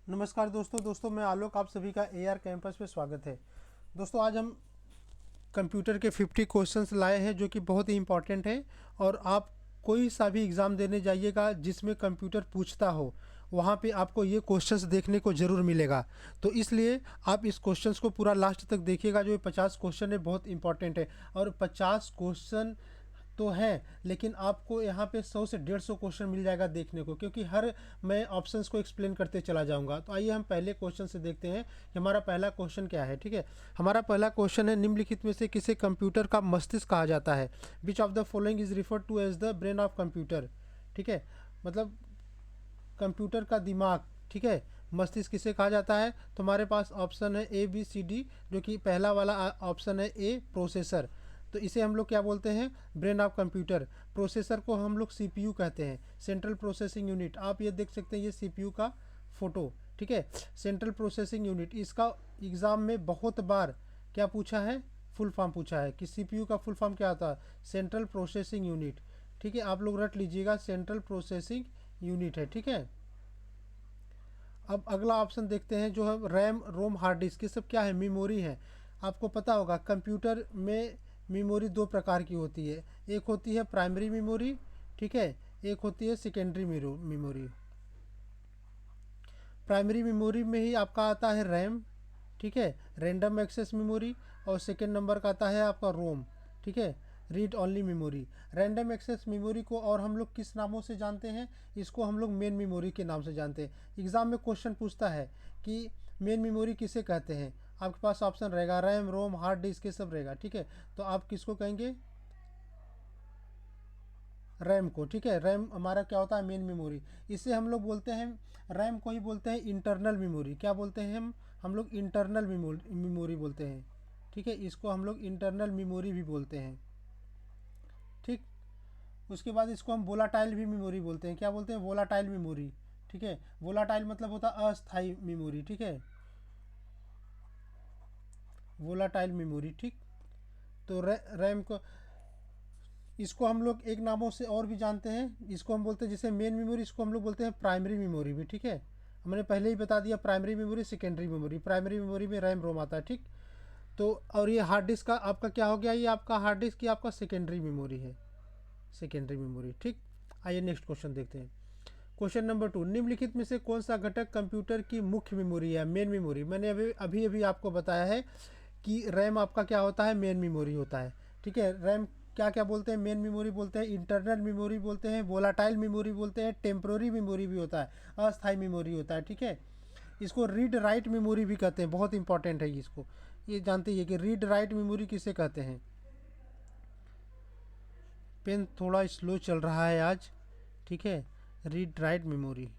नमस्कार दोस्तों मैं आलोक, आप सभी का एआर कैंपस पे स्वागत है। दोस्तों आज हम कंप्यूटर के 50 क्वेश्चंस लाए हैं जो कि बहुत ही इंपॉर्टेंट हैं। और आप कोई सा भी एग्ज़ाम देने जाइएगा जिसमें कंप्यूटर पूछता हो, वहाँ पे आपको ये क्वेश्चंस देखने को ज़रूर मिलेगा। तो इसलिए आप इस क्वेश्चंस को पूरा लास्ट तक देखिएगा। जो ये 50 क्वेश्चन है बहुत इंपॉर्टेंट है। और 50 क्वेश्चन तो हैं, लेकिन आपको यहाँ पे 100 से 150 क्वेश्चन मिल जाएगा देखने को, क्योंकि हर मैं ऑप्शंस को एक्सप्लेन करते चला जाऊंगा। तो आइए हम पहले क्वेश्चन से देखते हैं कि हमारा पहला क्वेश्चन क्या है। ठीक है, हमारा पहला क्वेश्चन है, निम्नलिखित में से किसे कंप्यूटर का मस्तिष्क कहा जाता है? Which of the following is referred to as the brain of computer. ठीक है, मतलब कंप्यूटर का दिमाग। ठीक है, मस्तिष्क किसे कहा जाता है? तो हमारे पास ऑप्शन है ए बी सी डी, जो कि पहला वाला ऑप्शन है ए, प्रोसेसर। तो इसे हम लोग क्या बोलते हैं? Brain of computer. प्रोसेसर को हम लोग सीपीयू कहते हैं, सेंट्रल प्रोसेसिंग यूनिट। आप ये देख सकते हैं, ये सीपीयू का फोटो। ठीक है, सेंट्रल प्रोसेसिंग यूनिट। इसका एग्ज़ाम में बहुत बार क्या पूछा है? फुल फॉर्म पूछा है कि सीपीयू का फुल फॉर्म क्या होता है? Central processing unit. ठीक है, आप लोग रट लीजिएगा, सेंट्रल प्रोसेसिंग यूनिट है। ठीक है, अब अगला ऑप्शन देखते हैं जो है रैम, रोम, हार्ड डिस्क। ये सब क्या है? मेमोरी है। आपको पता होगा कंप्यूटर में मेमोरी दो प्रकार की होती है। एक होती है प्राइमरी मेमोरी, ठीक है, एक होती है सेकेंडरी मेमोरी। प्राइमरी मेमोरी में ही आपका आता है रैम, ठीक है, रैंडम एक्सेस मेमोरी। और सेकेंड नंबर का आता है आपका रोम, ठीक है, read only memory. Random access memory को और हम लोग किस नामों से जानते हैं? इसको हम लोग मेन मेमोरी के नाम से जानते हैं। एग्ज़ाम में क्वेश्चन पूछता है कि मेन मेमोरी किसे कहते हैं। आपके पास ऑप्शन रहेगा रैम, रोम, हार्ड डिस्क, ये सब रहेगा। ठीक है, तो आप किसको कहेंगे? रैम को। ठीक है, रैम हमारा क्या होता है? Main memory. इसे हम लोग बोलते हैं, रैम को ही बोलते हैं इंटरनल मेमोरी। क्या बोलते हैं हम लोग इंटरनल मेमोरी बोलते हैं। ठीक है, इसको हम लोग इंटरनल मेमोरी भी बोलते हैं। ठीक, उसके बाद इसको हम वोलाटाइल भी मेमोरी बोलते हैं। क्या बोलते हैं? Volatile memory. ठीक है, वोलाटाइल मतलब होता है अस्थाई मेमोरी। ठीक है, वोलाटाइल मेमोरी। ठीक, तो रैम को, इसको हम लोग एक नामों से और भी जानते हैं। इसको हम बोलते हैं जैसे मेन मेमोरी, इसको हम लोग बोलते हैं प्राइमरी मेमोरी भी। ठीक है, हमने पहले ही बता दिया, primary memory, secondary memory. Primary memory में रैम, रोम आता है। ठीक, तो और ये हार्ड डिस्क का आपका क्या हो गया? ये आपका हार्ड डिस्क की आपका सेकेंडरी मेमोरी है, सेकेंडरी मेमोरी। ठीक, आइए नेक्स्ट क्वेश्चन देखते हैं। क्वेश्चन नंबर 2, निम्नलिखित में से कौन सा घटक कंप्यूटर की मुख्य मेमोरी है? Main memory. मैंने अभी अभी अभी आपको बताया है कि रैम आपका क्या होता है? मेन मेमोरी होता है। ठीक है, रैम क्या क्या बोलते हैं? मेन मेमोरी बोलते हैं, इंटरनल मेमोरी बोलते हैं, वोलाटाइल मेमोरी बोलते हैं, टेम्प्रोरी मेमोरी भी होता है, अस्थाई मेमोरी होता है। ठीक है, इसको रीड राइट मेमोरी भी कहते हैं। बहुत इंपॉर्टेंट है इसको, ये जानते ही है कि रीड राइट मेमोरी किसे कहते हैं। पेन थोड़ा स्लो चल रहा है आज। ठीक है, रीड राइट मेमोरी,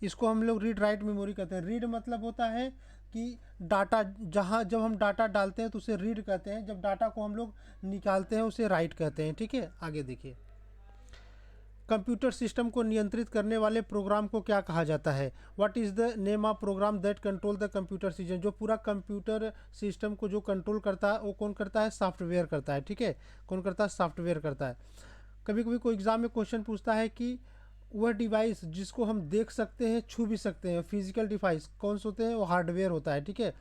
इसको हम लोग रीड राइट मेमोरी कहते हैं। रीड मतलब होता है कि डाटा, जहाँ जब हम डाटा डालते हैं तो उसे रीड कहते हैं, जब डाटा को हम लोग निकालते हैं उसे राइट कहते हैं। ठीक है, आगे देखिए, कंप्यूटर सिस्टम को नियंत्रित करने वाले प्रोग्राम को क्या कहा जाता है? What is the name of program that control the computer system. जो पूरा कंप्यूटर सिस्टम को जो कंट्रोल करता है वो कौन करता है? सॉफ्टवेयर करता है। ठीक है, कौन करता है? सॉफ्टवेयर करता है। कभी कभी कोई एग्जाम में क्वेश्चन पूछता है कि वह डिवाइस जिसको हम देख सकते हैं, छू भी सकते हैं, फिजिकल डिवाइस कौन से होते हैं? वो हार्डवेयर होता है। ठीक है,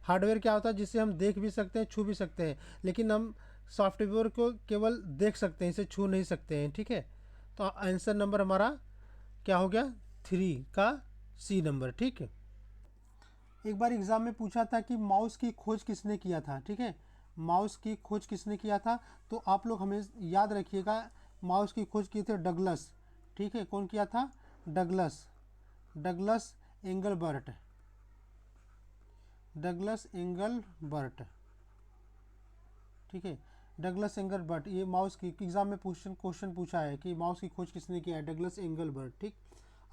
हार्डवेयर क्या होता है? जिसे हम देख भी सकते हैं, छू भी सकते हैं, लेकिन हम सॉफ्टवेयर को केवल देख सकते हैं, इसे छू नहीं सकते हैं। ठीक है, तो आंसर नंबर हमारा क्या हो गया? 3 का सी नंबर। ठीक है, एक बार एग्जाम में पूछा था कि माउस की खोज किसने किया था। ठीक है, माउस की खोज किसने किया था? तो आप लोग हमें याद रखिएगा, माउस की खोज किए थे डगलस। ठीक है, कौन किया था? Douglas, Douglas Engelbart, Douglas Engelbart. ठीक है, डगलस एंगलबर्ट, ये माउस की एग्जाम में क्वेश्चन पूछा है कि माउस की खोज किसने किया है? Douglas Engelbart. ठीक,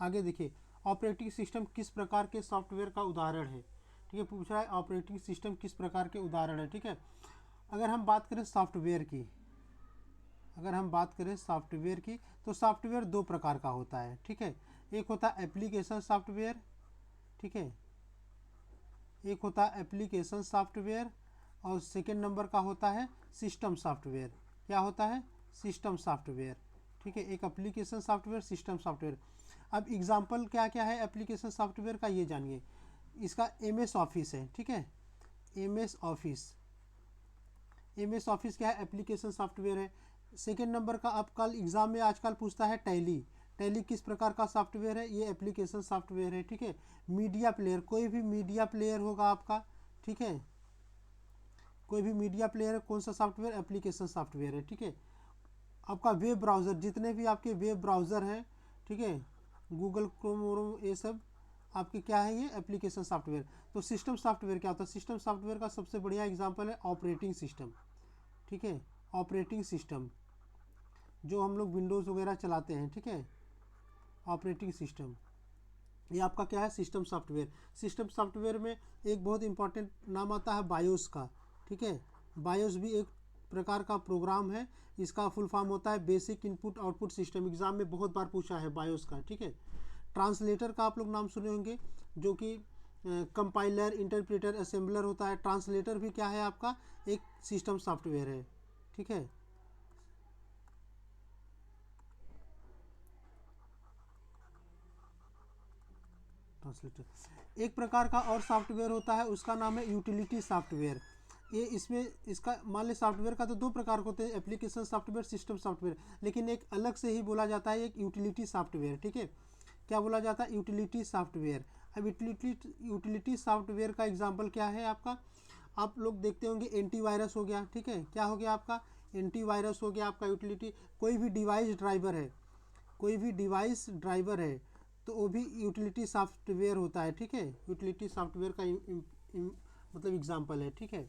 आगे देखिए, ऑपरेटिंग सिस्टम किस प्रकार के सॉफ्टवेयर का उदाहरण है? ठीक है, पूछ रहा है ऑपरेटिंग सिस्टम किस प्रकार के उदाहरण है। ठीक है, अगर हम बात करें सॉफ्टवेयर की, अगर हम बात करें सॉफ्टवेयर की, तो सॉफ्टवेयर दो प्रकार का होता है। ठीक है, एक होता है एप्लीकेशन सॉफ्टवेयर। ठीक है, एक होता है एप्लीकेशन सॉफ्टवेयर, और सेकेंड नंबर का होता है सिस्टम सॉफ्टवेयर। क्या होता है? System software. ठीक है, एक एप्लीकेशन सॉफ्टवेयर, सिस्टम सॉफ्टवेयर। अब एग्जाम्पल क्या क्या है एप्लीकेशन सॉफ्टवेयर का ये जानिए। इसका MS ऑफिस है, ठीक है, MS ऑफिस। MS ऑफिस क्या है, एप्लीकेशन सॉफ्टवेयर है। सेकेंड नंबर का अब कल एग्जाम में आजकल पूछता है टैली। टैली किस प्रकार का सॉफ्टवेयर है, ये एप्लीकेशन सॉफ्टवेयर है, ठीक है। मीडिया प्लेयर, कोई भी मीडिया प्लेयर होगा आपका, ठीक है, कोई भी मीडिया प्लेयर है, कौन सा सॉफ्टवेयर, एप्लीकेशन सॉफ्टवेयर है, ठीक है। आपका वेब ब्राउज़र, जितने भी आपके वेब ब्राउज़र हैं, ठीक है, गूगल क्रोम वोम, ये सब आपके क्या है, ये एप्लीकेशन सॉफ्टवेयर। तो सिस्टम सॉफ्टवेयर क्या होता है, सिस्टम सॉफ्टवेयर का सबसे बढ़िया एग्जांपल है ऑपरेटिंग सिस्टम, ठीक है। ऑपरेटिंग सिस्टम जो हम लोग विंडोज़ वगैरह चलाते हैं, ठीक है, ऑपरेटिंग सिस्टम ये आपका क्या है, सिस्टम सॉफ्टवेयर। सिस्टम सॉफ्टवेयर में एक बहुत इंपॉर्टेंट नाम आता है बायोस का, ठीक है। बायोस भी एक प्रकार का प्रोग्राम है, इसका फुल फॉर्म होता है basic input output system. Exam में बहुत बार पूछा है बायोस का, ठीक है। ट्रांसलेटर का आप लोग नाम सुने होंगे, जो कि कंपाइलर, इंटरप्रेटर, असेंबलर होता है। ट्रांसलेटर भी क्या है आपका, एक सिस्टम सॉफ्टवेयर है, ठीक है। ट्रांसलेटर एक प्रकार का और सॉफ्टवेयर होता है, उसका नाम है यूटिलिटी सॉफ्टवेयर। ये इसमें इसका मान ली सॉफ्टवेयर का तो दो प्रकार होते हैं, एप्लीकेशन सॉफ्टवेयर, सिस्टम सॉफ्टवेयर, लेकिन एक अलग से ही बोला जाता है, एक यूटिलिटी सॉफ्टवेयर, ठीक है। क्या बोला जाता है, यूटिलिटी सॉफ्टवेयर। अब यूटिलिटी सॉफ्टवेयर का एग्जाम्पल क्या है आपका, आप लोग देखते होंगे एंटीवायरस हो गया, ठीक है, क्या हो गया आपका, एंटीवायरस हो गया आपका यूटिलिटी। कोई भी डिवाइस ड्राइवर है, कोई भी डिवाइस ड्राइवर है तो वो भी यूटिलिटी सॉफ्टवेयर होता है, ठीक है। यूटिलिटी सॉफ्टवेयर का मतलब एग्जांपल है, ठीक है।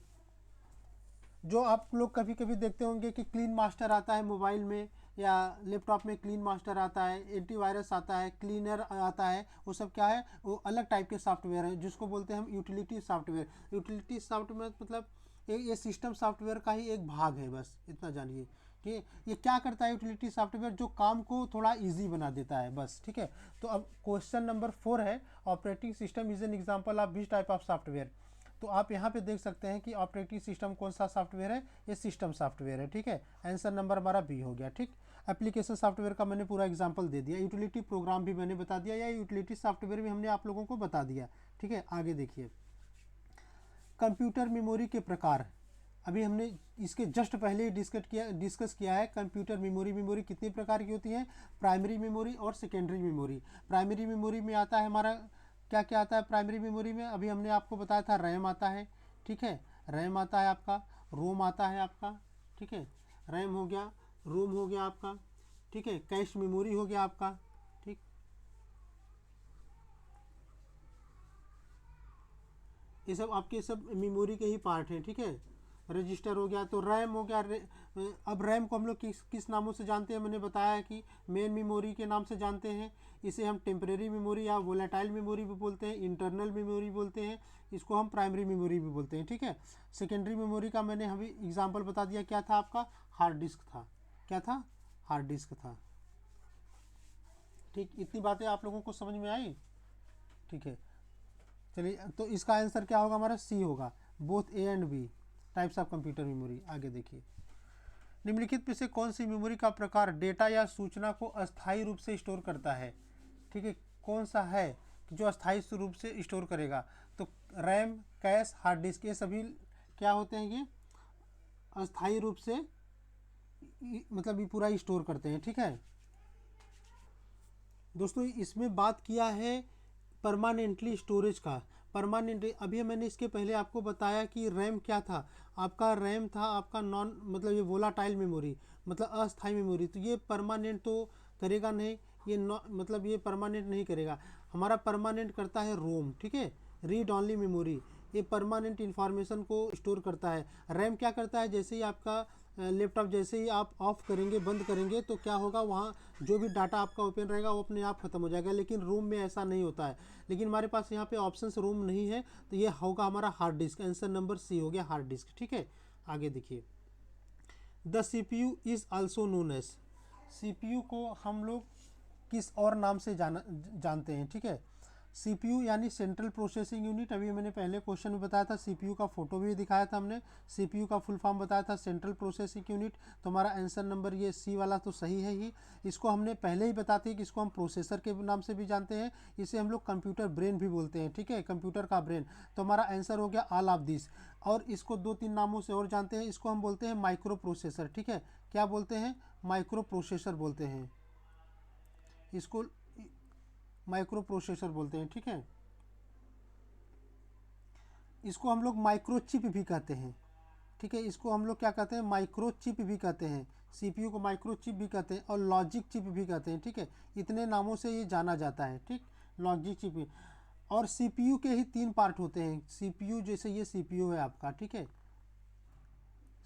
जो आप लोग कभी कभी देखते होंगे कि क्लीन मास्टर आता है मोबाइल में या लैपटॉप में, क्लीन मास्टर आता है, एंटीवायरस आता है, क्लीनर आता है, वो सब क्या है, वो अलग टाइप के सॉफ्टवेयर हैं जिसको बोलते हैं हम यूटिलिटी सॉफ्टवेयर। यूटिलिटी सॉफ्टवेयर मतलब ये सिस्टम सॉफ्टवेयर का ही एक भाग है, बस इतना जानिए, ठीक है। ये क्या करता है यूटिलिटी सॉफ्टवेयर, जो काम को थोड़ा इजी बना देता है, बस, ठीक है। तो अब क्वेश्चन नंबर 4 है, operating system is an example of which type of software. तो आप यहाँ पे देख सकते हैं कि ऑपरेटिंग सिस्टम कौन सा सॉफ्टवेयर है, ये सिस्टम सॉफ्टवेयर है, ठीक है। आंसर नंबर हमारा बी हो गया, ठीक। एप्लीकेशन सॉफ्टवेयर का मैंने पूरा एग्जांपल दे दिया, यूटिलिटी प्रोग्राम भी मैंने बता दिया, या यूटिलिटी सॉफ्टवेयर भी हमने आप लोगों को बता दिया, ठीक है। आगे देखिए, कंप्यूटर मेमोरी के प्रकार, अभी हमने इसके जस्ट पहले ही डिस्कस किया है। कंप्यूटर मेमोरी कितनी प्रकार की होती है, प्राइमरी मेमोरी और सेकेंडरी मेमोरी। प्राइमरी मेमोरी में आता है हमारा क्या क्या आता है प्राइमरी मेमोरी में, अभी हमने आपको बताया था रैम आता है, ठीक है, रैम आता है आपका, रोम आता है आपका, ठीक है, रैम हो गया, रोम हो गया आपका, ठीक है, कैश मेमोरी हो गया आपका, ठीक। ये सब आपके सब मेमोरी के ही पार्ट हैं, ठीक है। रजिस्टर हो गया, तो रैम हो गया। अब रैम को हम लोग किस किस नामों से जानते हैं, मैंने बताया कि मेन मेमोरी के नाम से जानते हैं। इसे हम टेम्परेरी मेमोरी या वोलेटाइल मेमोरी भी बोलते हैं, इंटरनल मेमोरी बोलते हैं, इसको हम प्राइमरी मेमोरी भी बोलते हैं, ठीक है। सेकेंडरी मेमोरी का मैंने अभी एग्जाम्पल बता दिया, क्या था आपका, हार्ड डिस्क था, क्या था, हार्ड डिस्क था, ठीक। इतनी बातें आप लोगों को समझ में आई, ठीक है। चलिए, तो इसका आंसर क्या होगा हमारा, सी होगा, both A and B types of computer memory. आगे देखिए, निम्नलिखित में से कौन सी मेमोरी का प्रकार डेटा या सूचना को अस्थायी रूप से स्टोर करता है, ठीक है, कौन सा है जो अस्थायी रूप से स्टोर करेगा। तो रैम, कैश, हार्ड डिस्क, ये सभी क्या होते हैं, ये अस्थायी रूप से मतलब ये पूरा स्टोर करते हैं, ठीक है। दोस्तों इसमें बात किया है परमानेंटली स्टोरेज का। परमानेंट, अभी मैंने इसके पहले आपको बताया कि रैम क्या था आपका, रैम था आपका नॉन मतलब ये वोलाटाइल मेमोरी, मतलब अस्थायी मेमोरी। तो ये परमानेंट तो करेगा नहीं, ये मतलब ये परमानेंट नहीं करेगा। हमारा परमानेंट करता है रोम, ठीक है, रीड ऑनली मेमोरी, ये परमानेंट इन्फॉर्मेशन को स्टोर करता है। रैम क्या करता है, जैसे ही आपका लैपटॉप जैसे ही आप ऑफ करेंगे, बंद करेंगे, तो क्या होगा, वहाँ जो भी डाटा आपका ओपन रहेगा वो अपने आप खत्म हो जाएगा। लेकिन रूम में ऐसा नहीं होता है। लेकिन हमारे पास यहाँ पे ऑप्शंस रूम नहीं है, तो ये होगा हमारा hard disk. Answer number C हो गया, हार्ड डिस्क, ठीक है। आगे देखिए, the CPU is also known as, CPU को हम लोग किस और नाम से जानते हैं, ठीक है। CPU यानी सेंट्रल प्रोसेसिंग यूनिट, अभी मैंने पहले क्वेश्चन में बताया था, CPU का फोटो भी दिखाया था हमने। CPU का फुल फॉर्म बताया था सेंट्रल प्रोसेसिंग यूनिट। तो हमारा आंसर नंबर ये सी वाला तो सही है ही। इसको हमने पहले ही बताते हैं कि इसको हम प्रोसेसर के नाम से भी जानते हैं, इसे हम लोग कंप्यूटर ब्रेन भी बोलते हैं, ठीक है, कंप्यूटर का ब्रेन। तो हमारा आंसर हो गया ऑल ऑफ दिस। और इसको 2-3 नामों से और जानते हैं, इसको हम बोलते हैं माइक्रो प्रोसेसर, ठीक है। क्या बोलते हैं? माइक्रो प्रोसेसर बोलते हैं इसको, माइक्रो प्रोसेसर बोलते हैं, ठीक है। इसको हम लोग माइक्रोचिप भी कहते हैं, ठीक है। इसको हम लोग क्या कहते हैं? माइक्रोचिप भी कहते हैं। सीपीयू को माइक्रोचिप भी कहते हैं और लॉजिक चिप भी कहते हैं, ठीक है। इतने नामों से ये जाना जाता है, ठीक। लॉजिक चिप भी। और सीपीयू के ही 3 पार्ट होते हैं। सीपीयू जैसे ये सीपीयू है आपका, ठीक है,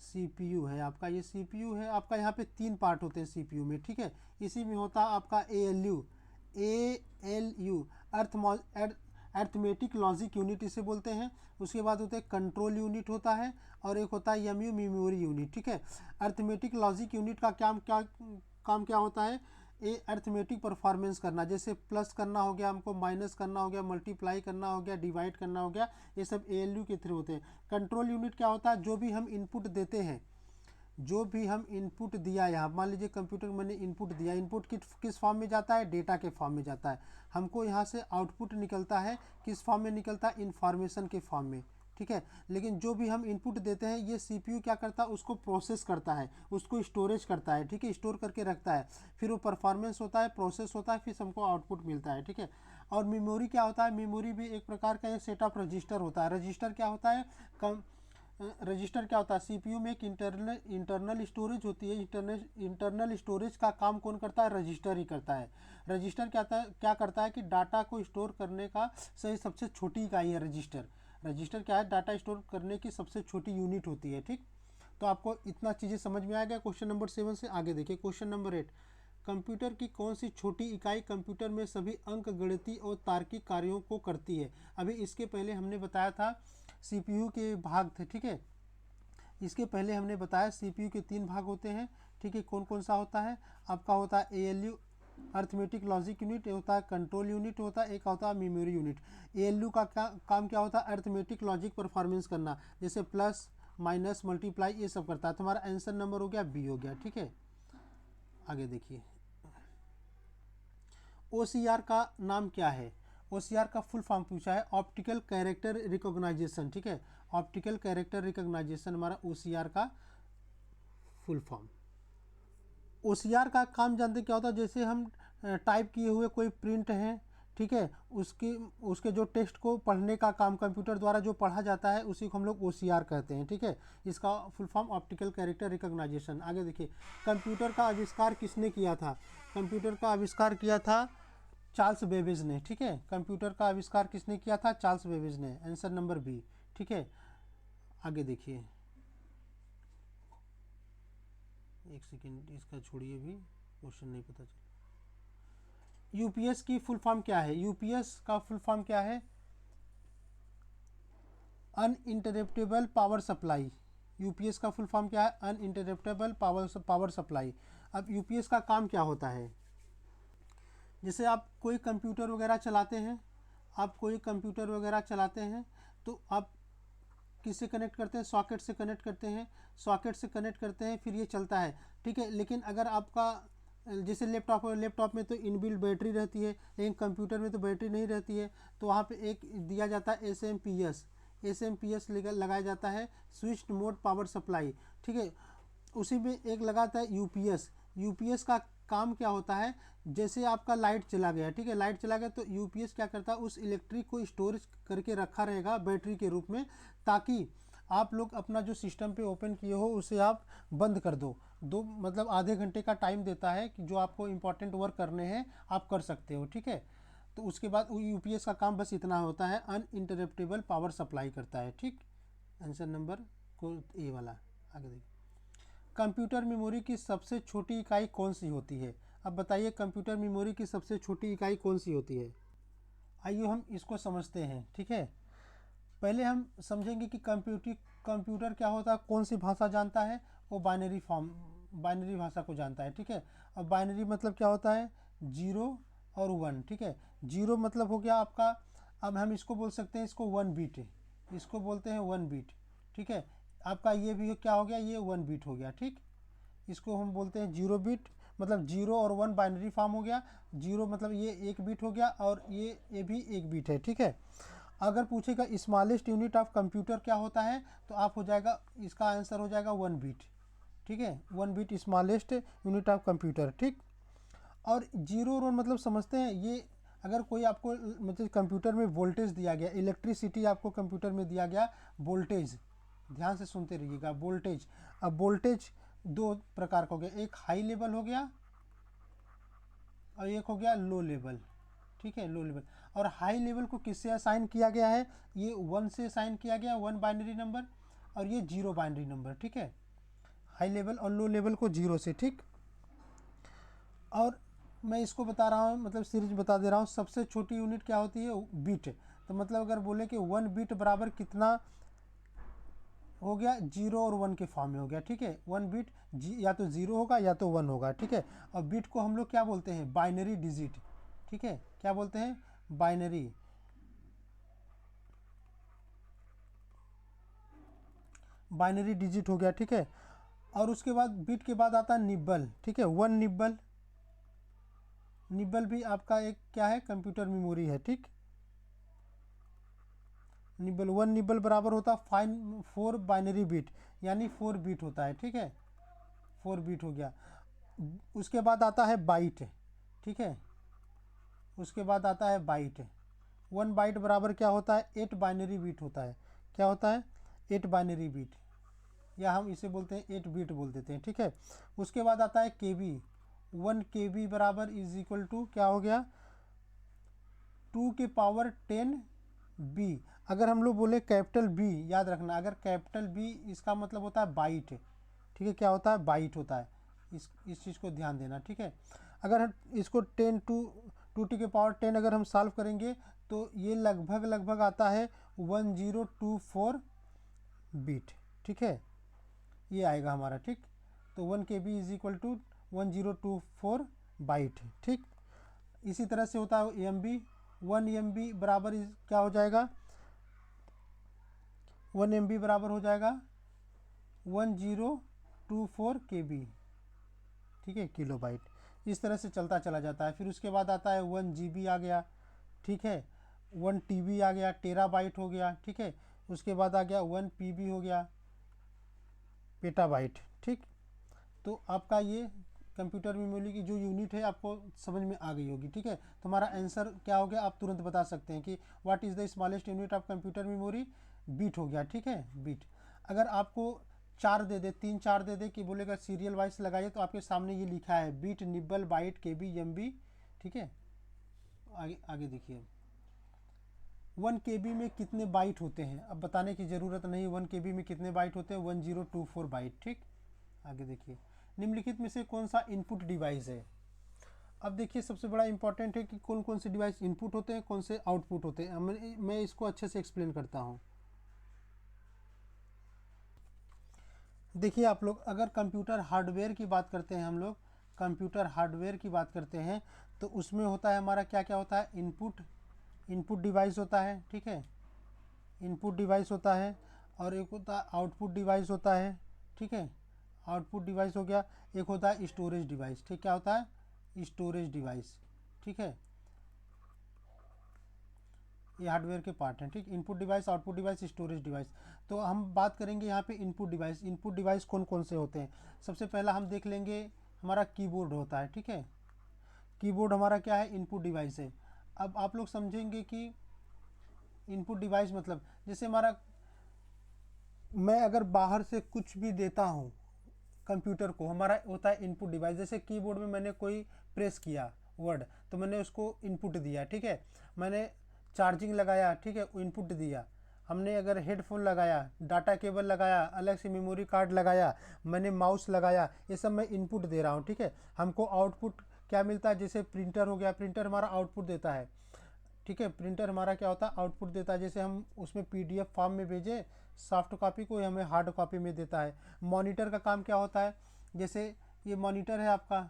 सीपीयू है आपका, ये सीपीयू है आपका। यहाँ पे 3 पार्ट होते हैं सीपीयू में, ठीक है। इसी में होता है आपका ALU, ALU arithmetic logic unit इसे बोलते हैं। उसके बाद होते हैं कंट्रोल यूनिट होता है, और एक होता है एमयू मेमोरी यूनिट, ठीक है। अर्थमेटिक लॉजिक यूनिट का काम क्या होता है? ये अर्थमेटिक परफॉर्मेंस करना, जैसे प्लस करना हो गया हमको, माइनस करना हो गया, मल्टीप्लाई करना हो गया, डिवाइड करना हो गया, ये सब एएलयू के थ्रू होते हैं। कंट्रोल यूनिट क्या होता है? जो भी हम इनपुट देते हैं, जो भी हम इनपुट दिया, यहाँ मान लीजिए कंप्यूटर मैंने इनपुट दिया, इनपुट किस फॉर्म में जाता है? डेटा के फॉर्म में जाता है। हमको यहाँ से आउटपुट निकलता है, किस फॉर्म में निकलता है? इंफॉर्मेशन के फॉर्म में, ठीक है। लेकिन जो भी हम इनपुट देते हैं, ये सीपीयू क्या करता है? उसको प्रोसेस करता है, उसको स्टोरेज करता है, ठीक है, स्टोर करके रखता है। फिर वो परफॉर्मेंस होता है, प्रोसेस होता है, फिर हमको आउटपुट मिलता है, ठीक है। और मेमोरी क्या होता है? मेमोरी भी एक प्रकार का सेट ऑफ रजिस्टर होता है। रजिस्टर क्या होता है? रजिस्टर क्या होता है? सीपीयू में एक इंटरनल स्टोरेज होती है। इंटरनल स्टोरेज का काम कौन करता है? रजिस्टर ही करता है। रजिस्टर क्या करता है कि डाटा को स्टोर करने का सही सबसे छोटी इकाई है रजिस्टर। रजिस्टर क्या है? डाटा स्टोर करने की सबसे छोटी यूनिट होती है, ठीक। तो आपको इतना चीज़ें समझ में आ गया। क्वेश्चन नंबर 7 से आगे देखिए। क्वेश्चन नंबर 8, कंप्यूटर की कौन सी छोटी इकाई कंप्यूटर में सभी अंकगणितीय और तार्किक कार्यों को करती है? अभी इसके पहले हमने बताया था सीपीयू के भाग थे, ठीक है। इसके पहले हमने बताया सीपीयू के 3 भाग होते हैं, ठीक है। कौन कौन सा होता है? आपका होता है एएलयू अर्थमेटिक लॉजिक यूनिट, होता है कंट्रोल यूनिट, होता है एक होता है मेमोरी यूनिट। एएलयू का काम क्या होता है? अर्थमेटिक लॉजिक परफॉर्मेंस करना, जैसे प्लस माइनस मल्टीप्लाई ये सब करता है। तो हमारा आंसर नंबर हो गया बी हो गया, ठीक है। आगे देखिए, ओसीआर का नाम क्या है? ओसीआर का फुल फॉर्म पूछा है, ऑप्टिकल कैरेक्टर रिकॉग्नाइजेशन, ठीक है। ऑप्टिकल कैरेक्टर रिकॉग्नाइजेशन हमारा ओसीआर का फुल फॉर्म। ओसीआर का काम जानते क्या होता है? जैसे हम टाइप किए हुए कोई प्रिंट है, ठीक है, उसके जो टेक्स्ट को पढ़ने का काम कंप्यूटर द्वारा जो पढ़ा जाता है, उसी को हम लोग ओसीआर कहते हैं, ठीक है। इसका full form optical character recognisation. आगे देखिए, कंप्यूटर का आविष्कार किसने किया था? कंप्यूटर का आविष्कार किया था चार्ल्स बेबेज ने, ठीक है। कंप्यूटर का आविष्कार किसने किया था? चार्ल्स बेबेज ने। आंसर नंबर बी, ठीक है। आगे देखिए, एक सेकेंड इसका छोड़िए, भी क्वेश्चन नहीं पता चला। यूपीएस की फुल फॉर्म क्या है? यूपीएस का फुल फॉर्म क्या है? Uninterruptible power supply. यूपीएस का फुल फॉर्म क्या है? Uninterruptible power supply. अब यूपीएस का काम क्या होता है? जैसे आप कोई कंप्यूटर वगैरह चलाते हैं, तो आप किससे कनेक्ट करते हैं? सॉकेट से कनेक्ट करते हैं, फिर ये चलता है, ठीक है। लेकिन अगर आपका जैसे लैपटॉप में तो इनबिल्ट बैटरी रहती है, लेकिन कंप्यूटर में तो बैटरी नहीं रहती है। तो वहाँ पे एक दिया जाता है एसएमपीएस लगाया जाता है, स्विच्ड मोड पावर सप्लाई, ठीक है। उसी में एक लगाता है यूपीएस का काम क्या होता है? जैसे आपका लाइट चला गया, ठीक है, लाइट चला गया तो यूपीएस क्या करता है? उस इलेक्ट्रिक को स्टोरेज करके रखा रहेगा बैटरी के रूप में, ताकि आप लोग अपना जो सिस्टम पे ओपन किए हो उसे आप बंद कर दो। मतलब आधे घंटे का टाइम देता है कि जो आपको इंपॉर्टेंट वर्क करने हैं आप कर सकते हो, ठीक है। तो उसके बाद यूपीएस का काम बस इतना होता है, अनइंटरप्टेबल पावर सप्लाई करता है, ठीक। आंसर नंबर को ए वाला। आगे देखिए, कंप्यूटर मेमोरी की सबसे छोटी इकाई कौन सी होती है? अब बताइए, कंप्यूटर मेमोरी की सबसे छोटी इकाई कौन सी होती है? आइए हम इसको समझते हैं, ठीक है। पहले हम समझेंगे कि कंप्यूटर क्या होता है, कौन सी भाषा जानता है? वो बाइनरी भाषा को जानता है, ठीक है। अब बाइनरी मतलब क्या होता है? 0 और 1, ठीक है। 0 मतलब हो गया आपका, अब हम इसको बोल सकते हैं, इसको 1 बीट, इसको बोलते हैं 1 बीट, ठीक है। आपका ये भी क्या हो गया, ये 1 बीट हो गया, ठीक। इसको हम बोलते हैं 0 बीट, मतलब 0 और 1 बाइनरी फॉर्म हो गया। 0 मतलब ये 1 बीट हो गया और ये भी 1 बीट है, ठीक है। अगर पूछेगा स्मॉलेस्ट यूनिट ऑफ कंप्यूटर क्या होता है, तो आप हो जाएगा, इसका आंसर हो जाएगा 1 बीट, ठीक है। 1 bit smallest unit of computer, ठीक। और 0 और 1 मतलब समझते हैं, ये अगर कोई आपको मतलब कंप्यूटर में वोल्टेज दिया गया, इलेक्ट्रिसिटी आपको कंप्यूटर में दिया गया, वोल्टेज, ध्यान से सुनते रहिएगा, वोल्टेज। अब वोल्टेज 2 प्रकार का हो गया, एक हाई लेवल हो गया और एक हो गया लो लेवल, ठीक है, लो लेवल। और हाई लेवल को किससे असाइन किया गया है, ये 1 से असाइन किया गया, 1 बाइनरी नंबर, और ये 0 बाइनरी नंबर, ठीक है। हाई लेवल और लो लेवल को 0 से, ठीक। और मैं इसको बता रहा हूँ, मतलब सीरीज बता दे रहा हूँ, सबसे छोटी यूनिट क्या होती है, बीट। तो मतलब अगर बोले कि 1 बीट बराबर कितना हो गया, 0 और 1 के फॉर्म में हो गया, ठीक है। 1 बीट या तो 0 होगा या तो 1 होगा, ठीक है। और बीट को हम लोग क्या बोलते हैं, बाइनरी डिजिट, ठीक है। क्या बोलते हैं, बाइनरी, बाइनरी डिजिट हो गया, ठीक है। और उसके बाद बीट के बाद आता है निब्बल, ठीक है, 1 निब्बल। निब्बल भी आपका एक क्या है, कंप्यूटर मेमोरी है, ठीक। निब्बल 1 निब्बल बराबर होता है 4 बाइनरी बीट, यानी 4 बीट होता है, ठीक है, 4 बीट हो गया। उसके बाद आता है बाइट, ठीक है। उसके बाद आता है बाइट। 1 बाइट बराबर क्या होता है, 8 बाइनरी बीट होता है। क्या होता है, 8 बाइनरी बीट, या हम इसे बोलते हैं 8 बीट बोल देते हैं, ठीक है। उसके बाद आता है केबी। 1 केबी बराबर इज इक्वल टू क्या हो गया, 2 के पावर 10 बी। अगर हम लोग बोले कैपिटल बी, याद रखना, अगर कैपिटल बी इसका मतलब होता है बाइट, ठीक है। क्या होता है, बाइट होता है, इस चीज़ को ध्यान देना, ठीक है। अगर हम इसको 10 टू टी के पावर 10 अगर हम सॉल्व करेंगे तो ये लगभग आता है 1024 बीट, ठीक है, ये आएगा हमारा, ठीक। तो 1 K B is equal to 1024 byte, ठीक। इसी तरह से होता है एम बी। 1 एम बी बराबर क्या हो जाएगा, 1 एम बी बराबर हो जाएगा 1024 के बी, ठीक है, किलो बाइट। इस तरह से चलता चला जाता है। फिर उसके बाद आता है 1 जी बी आ गया, ठीक है। 1 टी बी आ गया, टेरा बाइट हो गया, ठीक है। उसके बाद आ गया 1 पी बी हो गया, पेटाबाइट, ठीक। तो आपका ये कंप्यूटर मेमोरी की जो यूनिट है आपको समझ में आ गई होगी, ठीक है। तो हमारा आंसर क्या हो गया, आप तुरंत बता सकते हैं कि what is the smallest unit of computer memory, bit हो गया, ठीक है, बीट। अगर आपको 4 दे दे, 3 4 दे दे कि बोलेगा सीरियल वाइज लगाइए, तो आपके सामने ये लिखा है बीट, निब्बल, बाइट, के बी, एम बी, ठीक है। आगे आगे देखिए, 1 के बी में कितने बाइट होते हैं, अब बताने की ज़रूरत नहीं, 1 के बी में कितने बाइट होते हैं, 1024 बाइट, ठीक। आगे देखिए, निम्नलिखित में से कौन सा इनपुट डिवाइस है। अब देखिए, सबसे बड़ा इंपॉर्टेंट है कि कौन कौन से डिवाइस इनपुट होते हैं, कौन से आउटपुट होते हैं। मैं इसको अच्छे से एक्सप्लेन करता हूँ। देखिए आप लोग, अगर कंप्यूटर हार्डवेयर की बात करते हैं, हम लोग कंप्यूटर हार्डवेयर की बात करते हैं, तो उसमें होता है हमारा क्या क्या होता है, इनपुट डिवाइस होता है, ठीक है, इनपुट डिवाइस होता है। और एक होता है आउटपुट डिवाइस होता है, ठीक है, आउटपुट डिवाइस हो गया। एक होता है स्टोरेज डिवाइस, ठीक, क्या होता है, स्टोरेज डिवाइस, ठीक है। ये हार्डवेयर के पार्ट हैं, ठीक। Input device, output device, storage device. तो हम बात करेंगे यहाँ पे इनपुट डिवाइस। इनपुट डिवाइस कौन कौन से होते हैं, सबसे पहला हम देख लेंगे, हमारा कीबोर्ड होता है, ठीक है। कीबोर्ड हमारा क्या है, इनपुट डिवाइस है। अब आप लोग समझेंगे कि इनपुट डिवाइस मतलब, जैसे हमारा, मैं अगर बाहर से कुछ भी देता हूँ कंप्यूटर को, हमारा होता है इनपुट डिवाइस। जैसे कीबोर्ड में मैंने कोई प्रेस किया वर्ड, तो मैंने उसको इनपुट दिया, ठीक है। मैंने चार्जिंग लगाया, ठीक है, इनपुट दिया। हमने अगर हेडफोन लगाया, डाटा केबल लगाया, अलग से मेमोरी कार्ड लगाया, मैंने माउस लगाया, ये सब मैं इनपुट दे रहा हूँ, ठीक है। हमको आउटपुट क्या मिलता है, जैसे प्रिंटर हो गया, प्रिंटर हमारा आउटपुट देता है, ठीक है। प्रिंटर हमारा क्या होता है, आउटपुट देता है। जैसे हम उसमें पीडीएफ फॉर्म में भेजें सॉफ्ट कॉपी को, हमें हार्ड कॉपी में देता है। मॉनिटर का काम क्या होता है, जैसे ये मॉनिटर है आपका,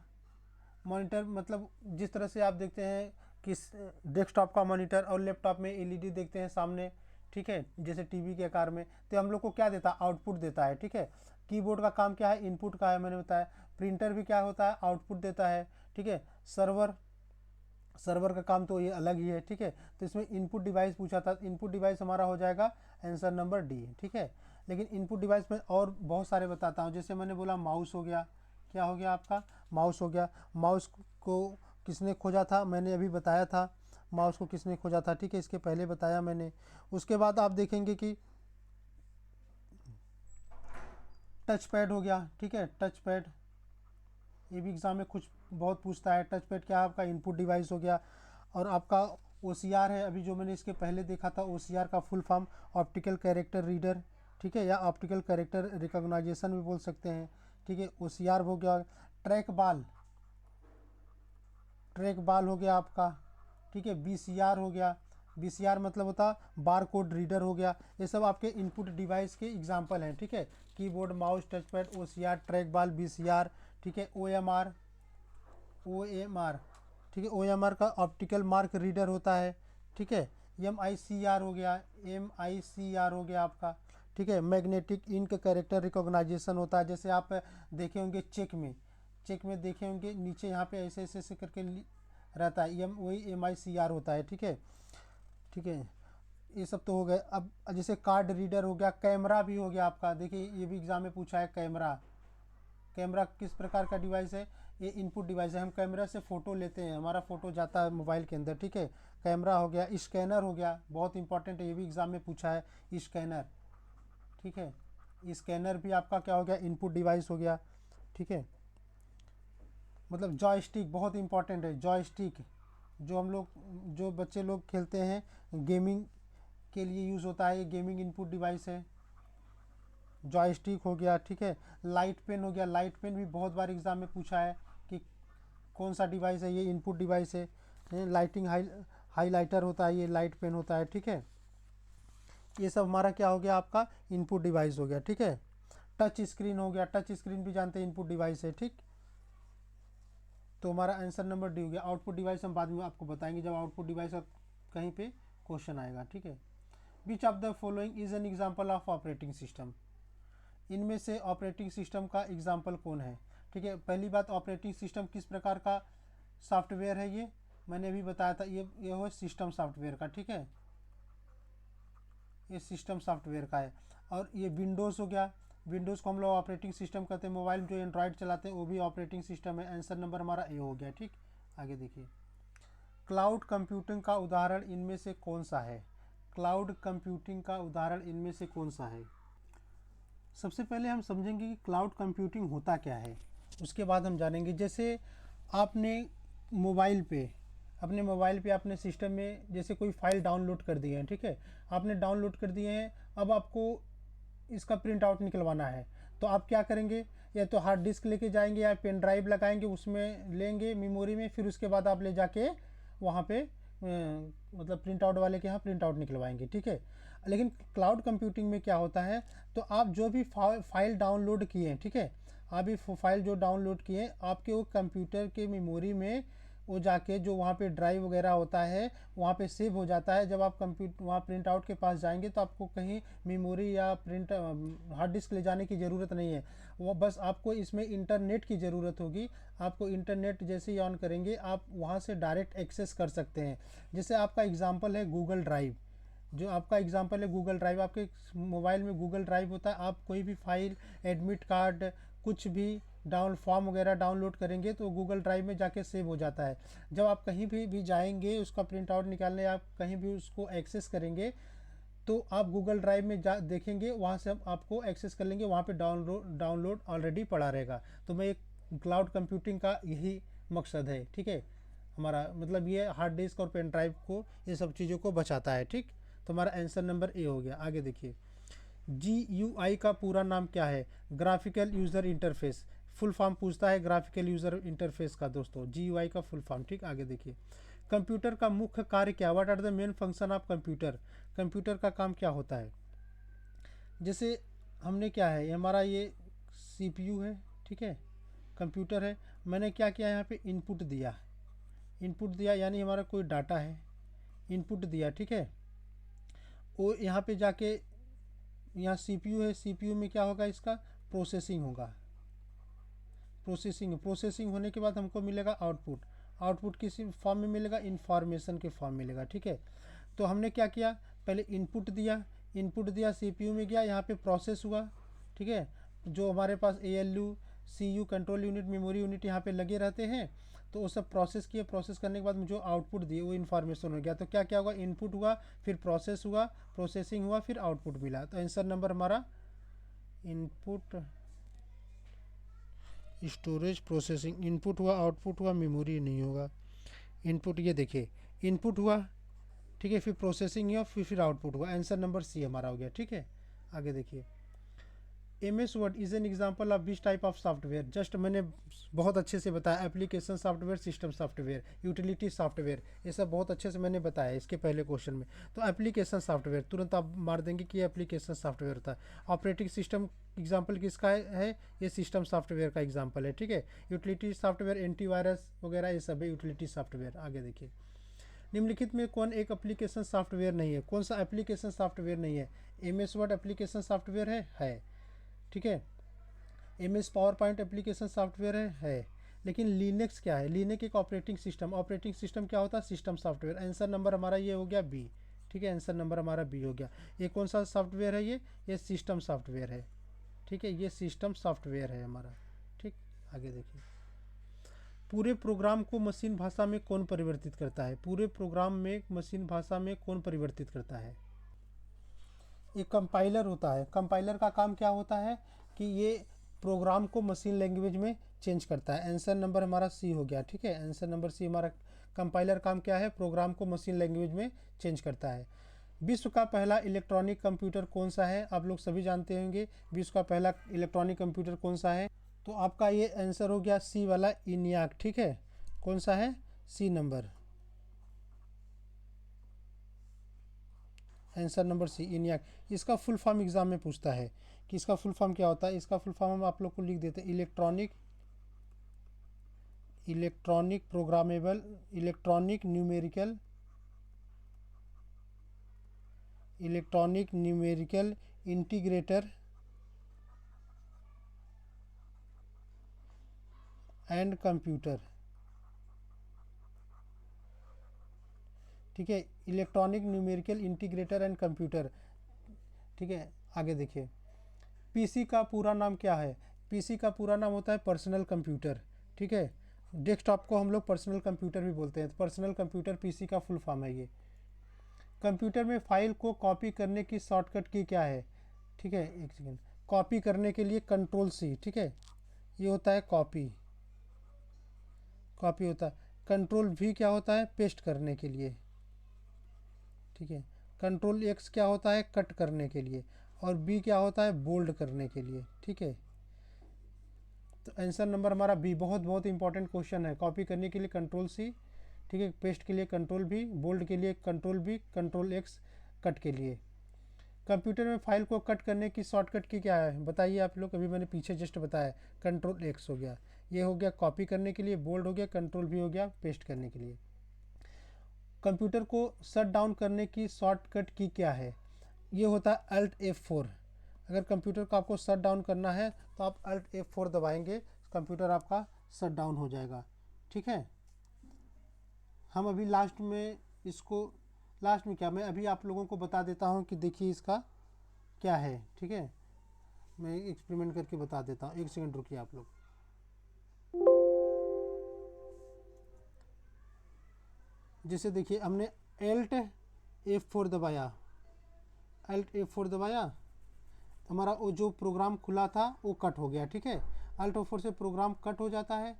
मॉनिटर मतलब जिस तरह से आप देखते हैं कि डेस्कटॉप का मॉनिटर और लैपटॉप में एलईडी देखते हैं सामने, ठीक है, जैसे टीवी के आकार में, तो हम लोग को क्या देता है, आउटपुट देता है, ठीक है। कीबोर्ड का काम क्या है, इनपुट का है, मैंने बताया। प्रिंटर भी क्या होता है, आउटपुट देता है, ठीक है। सर्वर का काम तो ये अलग ही है, ठीक है। तो इसमें इनपुट डिवाइस पूछा था, इनपुट डिवाइस हमारा हो जाएगा आंसर नंबर डी, ठीक है। लेकिन इनपुट डिवाइस में और बहुत सारे बताता हूँ, जैसे मैंने बोला माउस हो गया, क्या हो गया आपका, माउस हो गया। माउस को किसने खोजा था, मैंने अभी बताया था, माउस को किसने खोजा था, ठीक है, इसके पहले बताया मैंने। उसके बाद आप देखेंगे कि टच पैड हो गया, ठीक है, टच पैड, ये भी एग्ज़ाम में कुछ बहुत पूछता है। टच पैड क्या है, आपका इनपुट डिवाइस हो गया। और आपका OCR है, अभी जो मैंने इसके पहले देखा था, OCR का full form optical character reader, ठीक है, या ऑप्टिकल कैरेक्टर रिकॉग्नाइजेशन भी बोल सकते हैं, ठीक है। OCR हो गया। ट्रैक बाल हो गया आपका, ठीक है। BCR हो गया, BCR मतलब होता बार कोड रीडर हो गया। ये सब आपके इनपुट डिवाइस के एग्जांपल हैं, ठीक है। Keyboard, mouse, touch pad, OCR, track बाल, BCR, ठीक है। OMR, ठीक है, OMR का ऑप्टिकल मार्क रीडर होता है, ठीक है। MICR हो गया, MICR हो गया आपका, ठीक है। मैग्नेटिक इंक कैरेक्टर रिकॉग्नाइजेशन होता है, जैसे आप देखे होंगे चेक में देखे होंगे नीचे यहाँ पे ऐसे ऐसे ऐसे करके रहता है, वही MICR होता है, ठीक है, ठीक है। ये सब तो हो गए। अब जैसे कार्ड रीडर हो गया, कैमरा भी हो गया आपका, देखिए ये भी एग्जाम में पूछा है। कैमरा किस प्रकार का डिवाइस है, ये इनपुट डिवाइस है। हम कैमरा से फ़ोटो लेते हैं, हमारा फ़ोटो जाता है मोबाइल के अंदर, ठीक है। कैमरा हो गया। स्कैनर हो गया, बहुत इंपॉर्टेंट है, ये भी एग्ज़ाम में पूछा है, स्कैनर, ठीक है। स्कैनर भी आपका क्या हो गया, इनपुट डिवाइस हो गया, ठीक है। मतलब जॉयस्टिक बहुत इंपॉर्टेंट है, जॉयस्टिक जो हम लोग जो बच्चे लोग खेलते हैं, गेमिंग के लिए यूज़ होता है, ये गेमिंग इनपुट डिवाइस है। जॉयस्टिक हो गया, ठीक है। लाइट पेन हो गया, लाइट पेन भी बहुत बार एग्ज़ाम में पूछा है कि कौन सा डिवाइस है, ये इनपुट डिवाइस है। लाइटिंग हाईलाइटर होता है, ये लाइट पेन होता है, ठीक है। ये सब हमारा क्या हो गया, आपका इनपुट डिवाइस हो गया, ठीक है। टच स्क्रीन हो गया, टच स्क्रीन भी जानते हैं इनपुट डिवाइस है, ठीक। तो हमारा आंसर नंबर डी हो गया। आउटपुट डिवाइस हम बाद में आपको बताएंगे जब आउटपुट डिवाइस का कहीं पे क्वेश्चन आएगा, ठीक है। Which of the following is an example of operating system, इनमें से ऑपरेटिंग सिस्टम का एग्जाम्पल कौन है, ठीक है। पहली बात, ऑपरेटिंग सिस्टम किस प्रकार का सॉफ्टवेयर है, ये मैंने अभी बताया था, ये हो सिस्टम सॉफ्टवेयर का, ठीक है, ये सिस्टम सॉफ्टवेयर का है। और ये विंडोज़ हो गया, विंडोज़ को हम लोग ऑपरेटिंग सिस्टम कहते हैं। मोबाइल में जो एंड्रॉयड चलाते हैं वो भी ऑपरेटिंग सिस्टम है। आंसर नंबर हमारा ए हो गया, ठीक। आगे देखिए, क्लाउड कंप्यूटिंग का उदाहरण इनमें से कौन सा है, क्लाउड कंप्यूटिंग का उदाहरण इनमें से कौन सा है। सबसे पहले हम समझेंगे कि क्लाउड कंप्यूटिंग होता क्या है, उसके बाद हम जानेंगे। जैसे आपने मोबाइल पे अपने मोबाइल पे अपने सिस्टम में जैसे कोई फाइल डाउनलोड कर दिए हैं, ठीक है, आपने डाउनलोड कर दिए हैं, अब आपको इसका प्रिंट आउट निकलवाना है, तो आप क्या करेंगे, या तो हार्ड डिस्क लेके जाएंगे या पेन ड्राइव लगाएंगे, उसमें लेंगे मेमोरी में, फिर उसके बाद आप ले जाके वहाँ पे मतलब प्रिंट आउट वाले के यहाँ प्रिंट आउट निकलवाएंगे, ठीक है। लेकिन क्लाउड कंप्यूटिंग में क्या होता है, तो आप जो भी फाइल डाउनलोड किए हैं, ठीक है, आप ये फाइल जो डाउनलोड किए आपके वो कंप्यूटर के मेमोरी में वो जाके जो वहाँ पे ड्राइव वगैरह होता है वहाँ पे सेव हो जाता है। जब आप वहाँ प्रिंट आउट के पास जाएंगे तो आपको कहीं मेमोरी या प्रिंट हार्ड डिस्क ले जाने की ज़रूरत नहीं है, वो बस आपको इसमें इंटरनेट की ज़रूरत होगी। आपको इंटरनेट जैसे ही ऑन करेंगे आप वहाँ से डायरेक्ट एक्सेस कर सकते हैं। जैसे आपका एग्ज़ाम्पल है गूगल ड्राइव, जो आपका एग्जांपल है गूगल ड्राइव, आपके मोबाइल में गूगल ड्राइव होता है। आप कोई भी फाइल, एडमिट कार्ड, कुछ भी फॉर्म वगैरह डाउनलोड करेंगे तो गूगल ड्राइव में जाके सेव हो जाता है। जब आप कहीं भी जाएंगे उसका प्रिंट आउट निकालने, आप कहीं भी उसको एक्सेस करेंगे तो आप गूगल ड्राइव में जा देखेंगे, वहाँ से आपको एक्सेस कर लेंगे, वहाँ पे डाउनलोड ऑलरेडी पड़ा रहेगा। तो मैं एक क्लाउड कंप्यूटिंग का यही मकसद है, ठीक है। हमारा मतलब ये हार्ड डिस्क और पेन ड्राइव को, ये सब चीज़ों को बचाता है, ठीक। तो हमारा आंसर नंबर ए हो गया। आगे देखिए, GUI का पूरा नाम क्या है, graphical user interface, full form पूछता है ग्राफिकल यूज़र इंटरफेस का दोस्तों, GUI का फुल फॉर्म, ठीक। आगे देखिए, कंप्यूटर का मुख्य कार्य क्या, what are the main function of computer, computer का काम क्या होता है। जैसे हमने क्या है, ये हमारा ये CPU है, ठीक है, कंप्यूटर है, मैंने क्या किया यहाँ पे इनपुट दिया, इनपुट दिया यानी हमारा कोई डाटा है, इनपुट दिया, ठीक है। वो यहाँ पे जाके यहाँ सीपीयू है, सीपीयू में क्या होगा, इसका प्रोसेसिंग होगा, प्रोसेसिंग होने के बाद हमको मिलेगा आउटपुट, आउटपुट किस फॉर्म में मिलेगा, इंफॉर्मेशन के फॉर्म में मिलेगा, ठीक है। तो हमने क्या किया, पहले इनपुट दिया, इनपुट दिया सीपीयू में गया, यहाँ पे प्रोसेस हुआ, ठीक है। जो हमारे पास ALU, CU, control unit, memory unit यहाँ पे लगे रहते हैं, तो वो सब प्रोसेस किए, प्रोसेस करने के बाद जो आउटपुट दिए वो इन्फॉर्मेशन हो गया। तो क्या क्या हुआ, इनपुट हुआ, फिर प्रोसेस हुआ, प्रोसेसिंग हुआ, फिर आउटपुट मिला। तो आंसर नंबर हमारा इनपुट, स्टोरेज, प्रोसेसिंग, इनपुट हुआ, आउटपुट हुआ, मेमोरी नहीं होगा। इनपुट ये देखिए, इनपुट हुआ, ठीक है, फिर प्रोसेसिंग हुआ, फिर आउटपुट हुआ। आंसर नंबर सी हमारा हो गया, ठीक है। आगे देखिए, MS word is an example of which type of software. Just मैंने बहुत अच्छे से बताया, application software, system software, utility software, ये सब बहुत अच्छे से मैंने बताया इसके पहले क्वेश्चन में। तो एप्लीकेशन सॉफ्टवेयर तुरंत आप मार देंगे कि ये एप्लीकेशन सॉफ्टवेयर था। ऑपरेटिंग सिस्टम एग्जाम्पल किसका है, ये सिस्टम सॉफ्टवेयर का एग्जाम्पल है, ठीक है। यूटिलिटी सॉफ्टवेयर, एंटीवायरस वगैरह ये सब है यूटिलिटी सॉफ्टवेयर। आगे देखिए, निम्नलिखित में कौन एक एप्लीकेशन सॉफ्टवेयर नहीं है, कौन सा एप्लीकेशन सॉफ्टवेयर नहीं है। MS वर्ड एप्लीकेशन सॉफ्टवेयर है, ठीक है। MS power point application software है। लेकिन लिनक्स क्या है, लिनक्स एक ऑपरेटिंग सिस्टम क्या होता है, सिस्टम सॉफ्टवेयर। आंसर नंबर हमारा ये हो गया बी, ठीक है। आंसर नंबर हमारा बी हो गया। ये कौन सा सॉफ्टवेयर है, ये सिस्टम सॉफ्टवेयर है, ठीक है, ये सिस्टम सॉफ्टवेयर है हमारा, ठीक। आगे देखिए, पूरे प्रोग्राम को मशीन भाषा में कौन परिवर्तित करता है, पूरे प्रोग्राम में मशीन भाषा में कौन परिवर्तित करता है। एक कंपाइलर होता है, कंपाइलर का काम क्या होता है कि ये प्रोग्राम को मशीन लैंग्वेज में चेंज करता है। आंसर नंबर हमारा सी हो गया, ठीक है। आंसर नंबर सी हमारा, कंपाइलर काम क्या है, प्रोग्राम को मशीन लैंग्वेज में चेंज करता है। विश्व का पहला इलेक्ट्रॉनिक कंप्यूटर कौन सा है, आप लोग सभी जानते होंगे विश्व का पहला इलेक्ट्रॉनिक कंप्यूटर कौन सा है। तो आपका ये आंसर हो गया सी वाला, इनियाक, ठीक है। कौन सा है, C number, answer number C, ENIAC. इसका फुल फॉर्म एग्जाम में पूछता है कि इसका फुल फॉर्म क्या होता है। इसका फुल फॉर्म हम आप लोग को लिख देते हैं, electronic programmable, electronic numerical integrator and computer, ठीक है। Electronic numerical integrator and computer, ठीक है। आगे देखिए, पीसी का पूरा नाम क्या है, पीसी का पूरा नाम होता है पर्सनल कंप्यूटर, ठीक है। डेस्कटॉप को हम लोग पर्सनल कंप्यूटर भी बोलते हैं, तो पर्सनल कंप्यूटर पीसी का फुल फॉर्म है ये। कंप्यूटर में फाइल को कॉपी करने की शॉर्टकट की क्या है, ठीक है, एक सेकेंड। कॉपी करने के लिए कंट्रोल सी, ठीक है, ये होता है कॉपी, कॉपी होता है। कंट्रोल वी क्या होता है, पेस्ट करने के लिए, ठीक है। कंट्रोल एक्स क्या होता है, कट करने के लिए, और बी क्या होता है, बोल्ड करने के लिए, ठीक है। तो आंसर नंबर हमारा बी, बहुत बहुत इंपॉर्टेंट क्वेश्चन है। कॉपी करने के लिए कंट्रोल सी, ठीक है, पेस्ट के लिए कंट्रोल बी, बोल्ड के लिए control B, control X cut के लिए। कंप्यूटर में फाइल को कट करने की शॉर्टकट की क्या है, बताइए आप लोग। अभी मैंने पीछे जस्ट बताया, कंट्रोल एक्स हो गया, ये हो गया कॉपी करने के लिए, बोल्ड हो गया, कंट्रोल भी हो गया पेस्ट करने के लिए। कंप्यूटर को शट डाउन करने की शॉर्टकट की क्या है, ये होता है अल्ट F4। अगर कंप्यूटर को आपको शट डाउन करना है तो आप अल्ट F4 दबाएंगे, कंप्यूटर आपका शट डाउन हो जाएगा, ठीक है। हम अभी लास्ट में इसको, लास्ट में क्या, मैं अभी आप लोगों को बता देता हूँ कि देखिए इसका क्या है, ठीक है। मैं एक्सपेरिमेंट करके बता देता हूँ, एक सेकंड रुकिए आप लोग। जैसे देखिए, हमने अल्ट F4 दबाया, अल्ट F4 दबाया, हमारा वो जो प्रोग्राम खुला था वो कट हो गया, ठीक है। अल्ट F4 से प्रोग्राम कट हो जाता है,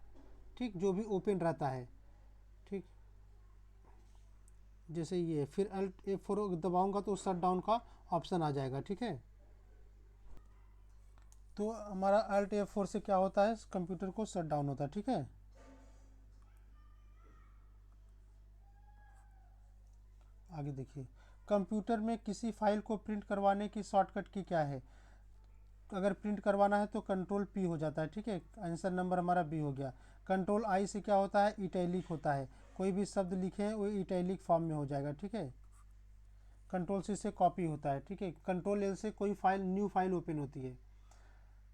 ठीक, जो भी ओपन रहता है, ठीक। जैसे ये, फिर अल्ट F4 दबाऊंगा तो शट डाउन का ऑप्शन आ जाएगा, ठीक है। तो हमारा अल्ट F4 से क्या होता है, कंप्यूटर को शट डाउन होता है, ठीक है। आगे देखिए, कंप्यूटर में किसी फाइल को प्रिंट करवाने की शॉर्टकट की क्या है। अगर प्रिंट करवाना है तो कंट्रोल पी हो जाता है, ठीक है। आंसर नंबर हमारा बी हो गया। कंट्रोल आई से क्या होता है, इटैलिक होता है, कोई भी शब्द लिखें वो इटैलिक फॉर्म में हो जाएगा, ठीक है। कंट्रोल सी से कॉपी होता है, ठीक है। कंट्रोल एल से कोई फाइल, न्यू फाइल ओपन होती है।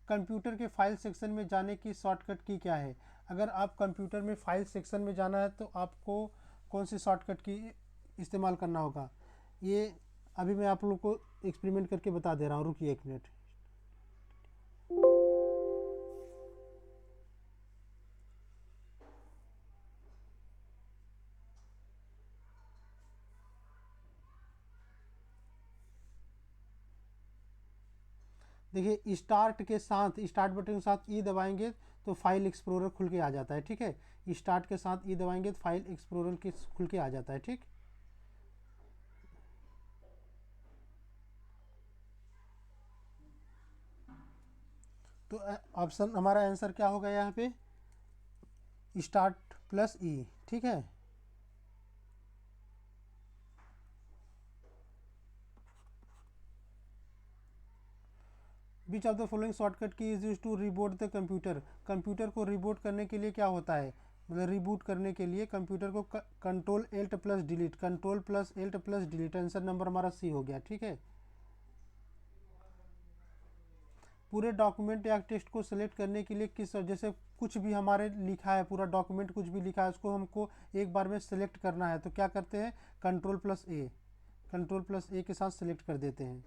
कंप्यूटर के फाइल सेक्शन में जाने की शॉर्टकट की क्या है। अगर आप कंप्यूटर में फाइल सेक्शन में जाना है तो आपको कौन सी शॉर्टकट की इस्तेमाल करना होगा, ये अभी मैं आप लोग को एक्सपेरिमेंट करके बता दे रहा हूँ, रुकिए 1 मिनट। देखिए स्टार्ट के साथ, स्टार्ट बटन के साथ ई दबाएंगे तो फाइल एक्सप्लोरर खुल के आ जाता है, ठीक है। स्टार्ट के साथ ई दबाएंगे तो फाइल एक्सप्लोरर के खुल के आ जाता है, ठीक। तो ऑप्शन हमारा आंसर क्या होगा यहाँ पे, स्टार्ट प्लस ई, ठीक है। Which of the following shortcut key is use to reboot the computer. Computer को रिबूट करने के लिए क्या होता है, मतलब रिबूट करने के लिए कंप्यूटर को control Alt plus delete, control plus Alt plus delete. Answer number हमारा सी हो गया, ठीक है। पूरे डॉक्यूमेंट या टेक्स्ट को सिलेक्ट करने के लिए किस, जैसे कुछ भी हमारे लिखा है, पूरा डॉक्यूमेंट कुछ भी लिखा है, उसको हमको एक बार में सिलेक्ट करना है तो क्या करते हैं, control plus A, control plus A के साथ सिलेक्ट कर देते हैं।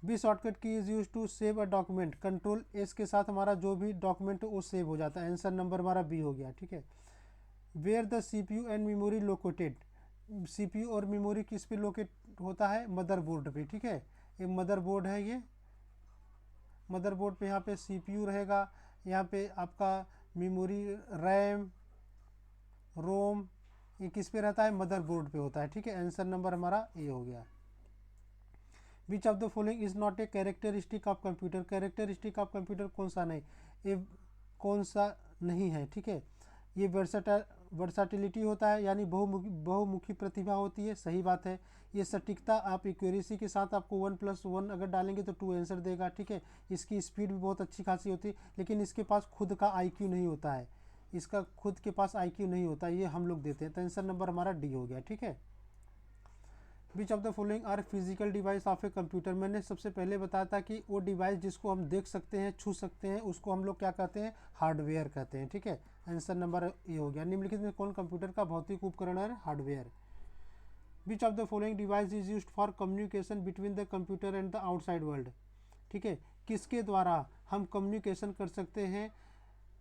B shortcut key is use to save a document. Control S के साथ हमारा जो भी डॉक्यूमेंट वो सेव हो जाता है। आंसर नंबर हमारा बी हो गया, ठीक है। Where the CPU and memory located. CPU और मेमोरी किस पे लोकेट होता है, मदरबोर्ड पे, ठीक है। ये मदरबोर्ड है, ये मदरबोर्ड पे यहाँ पे सीपीयू रहेगा, यहाँ पे आपका मेमोरी, रैम, रोम, ये किस पे रहता है, मदरबोर्ड पे होता है, ठीक है। आंसर नंबर हमारा ए हो गया। विच of the following is not a characteristic of computer. Characteristic of computer कौन सा नहीं, ये कौन सा नहीं है, ठीक है। ये वर्साटिलिटी होता है, यानी बहुमुखी प्रतिभा होती है, सही बात है। ये सटीकता, आप एक्यूरेसी के साथ आपको 1+1 अगर डालेंगे तो 2 आंसर देगा, ठीक है। इसकी स्पीड भी बहुत अच्छी खासी होती है, लेकिन इसके पास खुद का आईक्यू नहीं होता है, इसका खुद के पास आईक्यू नहीं होता, ये हम लोग देते हैं। तो आंसर नंबर हमारा डी हो गया, ठीक है। Which of the following are physical device of a computer. मैंने सबसे पहले बताया था कि वो डिवाइस जिसको हम देख सकते हैं, छू सकते हैं, उसको हम लोग क्या कहते हैं, हार्डवेयर कहते हैं, ठीक है। आंसर नंबर ए हो गया। निम्नलिखित में कौन कंप्यूटर का भौतिक उपकरण है, hardware. Which of the following device is used for communication between the computer and the outside world, ठीक है। किसके द्वारा हम कम्युनिकेशन कर सकते हैं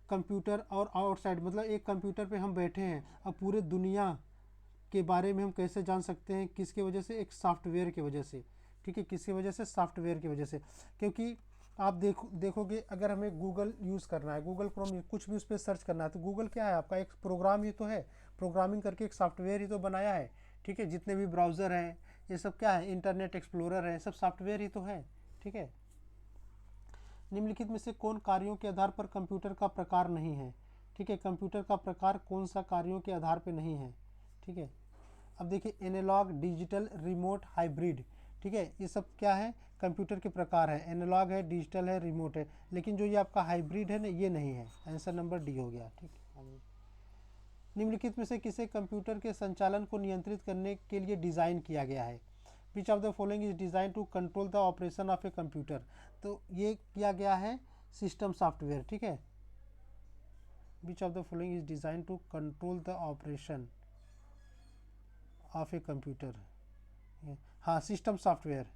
कंप्यूटर और आउटसाइड, मतलब एक कंप्यूटर पे हम बैठे हैं, अब पूरे दुनिया के बारे में हम कैसे जान सकते हैं, किसकी वजह से, एक सॉफ्टवेयर की वजह से, ठीक है। किसकी वजह से, सॉफ्टवेयर की वजह से। क्योंकि आप देखोगे अगर हमें गूगल यूज़ करना है, गूगल क्रोम, कुछ भी उस पर सर्च करना है, तो गूगल क्या है, आपका एक प्रोग्राम ही तो है, प्रोग्रामिंग करके एक सॉफ्टवेयर ही तो बनाया है, ठीक है। जितने भी ब्राउज़र हैं ये सब क्या है, इंटरनेट एक्सप्लोरर है, सब सॉफ्टवेयर ही तो है, ठीक है। निम्नलिखित में से कौन कार्यों के आधार पर कंप्यूटर का प्रकार नहीं है, ठीक है। कंप्यूटर का प्रकार कौन सा कार्यों के आधार पर नहीं है, ठीक है। अब देखिए एनालॉग, डिजिटल, रिमोट, हाइब्रिड, ठीक है। ये सब क्या है, कंप्यूटर के प्रकार है। एनालॉग है, डिजिटल है, रिमोट है, लेकिन जो ये आपका हाइब्रिड है ना, ये नहीं है। आंसर नंबर डी हो गया, ठीक है। निम्नलिखित में से किसे कंप्यूटर के संचालन को नियंत्रित करने के लिए डिज़ाइन किया गया है। Which of the following is design to control the operation of a computer. तो ये किया गया है सिस्टम सॉफ्टवेयर, ठीक है। Which of the following is design to control the operation of a computer, हाँ सिस्टम सॉफ्टवेयर,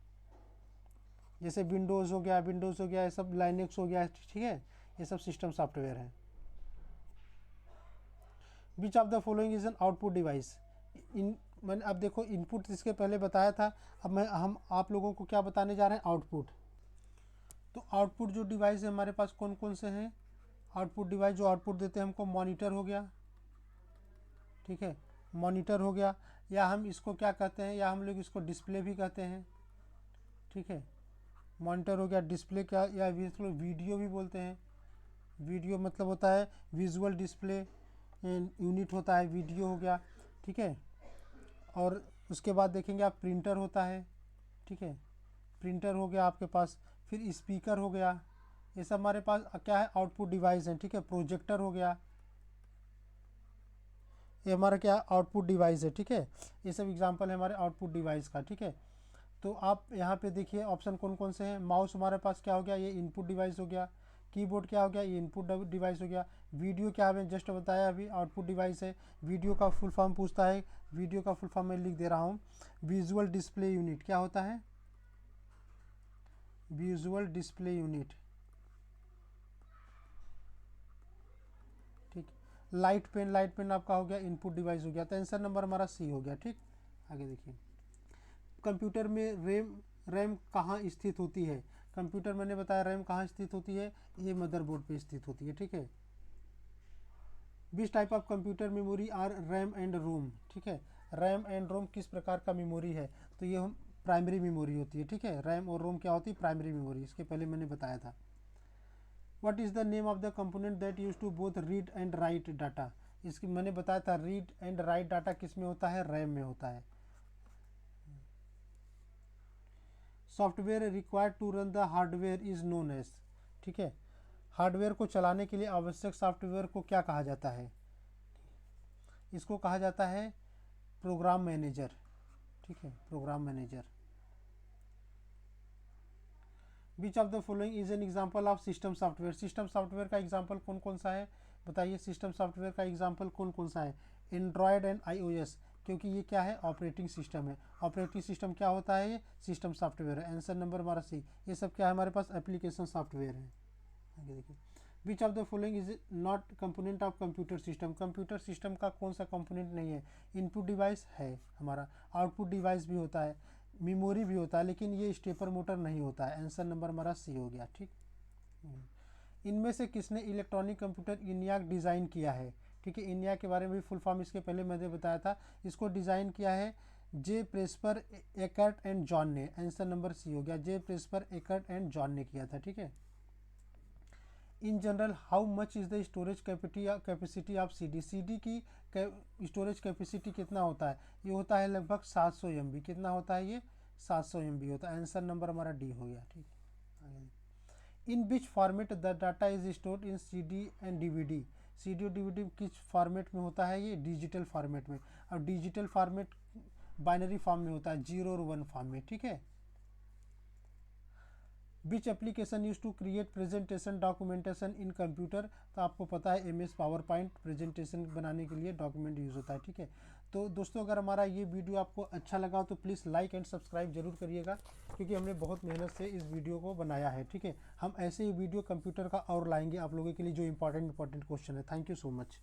जैसे विंडोज़ हो गया, ये सब लाइनेक्स हो गया, ठीक है, ये सब सिस्टम सॉफ्टवेयर है। Which of the following is an output device. इन मैंने अब देखो इनपुट इसके पहले बताया था, अब हम आप लोगों को क्या बताने जा रहे हैं, आउटपुट। तो आउटपुट जो डिवाइस है हमारे पास कौन कौन से हैं, आउटपुट डिवाइस जो आउटपुट देते हैं हमको, मॉनिटर हो गया, ठीक है, मॉनिटर हो गया, या हम इसको क्या कहते हैं, या हम लोग इसको डिस्प्ले भी कहते हैं, ठीक है। मॉनिटर हो गया, डिस्प्ले क्या, या वीडियो भी बोलते हैं। वीडियो मतलब होता है विजुअल डिस्प्ले यूनिट होता है, वीडियो हो गया, ठीक है। और उसके बाद देखेंगे आप प्रिंटर होता है, ठीक है, प्रिंटर हो गया आपके पास। फिर स्पीकर हो गया, ये सब हमारे पास क्या है, आउटपुट डिवाइस है, ठीक है। प्रोजेक्टर हो गया, ये हमारा क्या आउटपुट डिवाइस है, ठीक है। ये सब एग्जांपल है हमारे आउटपुट डिवाइस का, ठीक है। तो आप यहाँ पे देखिए ऑप्शन कौन कौन से हैं। माउस हमारे पास क्या हो गया, ये इनपुट डिवाइस हो गया। कीबोर्ड क्या हो गया, ये इनपुट डिवाइस हो गया। वीडियो क्या हमें जस्ट बताया अभी, आउटपुट डिवाइस है। वीडियो का फुल फॉर्म पूछता है, वीडियो का फुल फॉर्म मैं लिख दे रहा हूँ। विजुअल डिस्प्ले यूनिट क्या होता है, विजुअल डिस्प्ले यूनिट, ठीक। लाइट पेन, लाइट पेन आपका हो गया इनपुट डिवाइस हो गया। तो आंसर नंबर हमारा सी हो गया, ठीक। आगे देखिए, कंप्यूटर में रैम रैम कहाँ स्थित होती है। कंप्यूटर मैंने बताया रैम कहाँ स्थित होती है, ये मदरबोर्ड पे स्थित होती है, ठीक है। Which type of computer memory are RAM and ROM, ठीक है। रैम एंड रोम किस प्रकार का मेमोरी है, तो ये हम प्राइमरी मेमोरी होती है, ठीक है। रैम और रोम क्या होती है, प्राइमरी मेमोरी, इसके पहले मैंने बताया था। What is the name of the component that use to both read and write data, इसकी मैंने बताया था रीड एंड राइट डाटा किस में होता है, रैम में होता है। Software required to run the hardware is known as, ठीक है। हार्डवेयर को चलाने के लिए आवश्यक सॉफ्टवेयर को क्या कहा जाता है, इसको कहा जाता है प्रोग्राम मैनेजर, ठीक है, program manager. Which of the following is an example of system software, system software का एग्जाम्पल कौन कौन सा है, बताइए। सिस्टम सॉफ्टवेयर का एग्जाम्पल कौन कौन सा है, एंड्रॉयड एंड iOS, क्योंकि ये क्या है, ऑपरेटिंग सिस्टम है। ऑपरेटिंग सिस्टम क्या होता है, ये सिस्टम सॉफ्टवेयर है। आंसर नंबर हमारा सी। ये सब क्या है हमारे पास, एप्लीकेशन सॉफ्टवेयर है। आगे देखिए, विच of the following is not component of computer system, computer system का कौन सा कंपोनेंट नहीं है। इनपुट डिवाइस है हमारा, आउटपुट डिवाइस भी होता है, मेमोरी भी होता है, लेकिन ये स्टेपर मोटर नहीं होता है। आंसर नंबर हमारा सी हो गया, ठीक। इनमें से किसने इलेक्ट्रॉनिक कंप्यूटर इनियाक डिज़ाइन किया है, ठीक है। इनियाक के बारे में भी फुल फॉर्म इसके पहले मैंने बताया था। इसको डिज़ाइन किया है J Presper Eckert and John ने। आंसर नंबर सी हो गया, J Presper Eckert and John ने किया था, ठीक है। In general how much is the storage capacity of C D की स्टोरेज कैपेसिटी कितना होता है, ये होता है लगभग 700 MB। कितना होता है ये, 700 MB होता है। आंसर नंबर हमारा डी हो गया, ठीक। In which format the data is stored in C D and DVD, C D और DVD किस फॉर्मेट में होता है, ये डिजिटल फॉर्मेट में। और डिजिटल फॉर्मेट बाइनरी फॉर्म में होता है, 0 और 1 फॉर्म में, ठीक है। Which application use to create presentation documentation in computer, तो आपको पता है MS पावर पॉइंट प्रेजेंटेशन बनाने के लिए डॉक्यूमेंट यूज़ होता है, ठीक है। तो दोस्तों अगर हमारा ये वीडियो आपको अच्छा लगा तो प्लीज़ लाइक एंड सब्सक्राइब जरूर करिएगा, क्योंकि हमने बहुत मेहनत से इस वीडियो को बनाया है, ठीक है। हम ऐसे ही वीडियो कंप्यूटर का और लाएंगे आप लोगों के लिए जो इंपॉर्टेंट क्वेश्चन है। Thank you so much.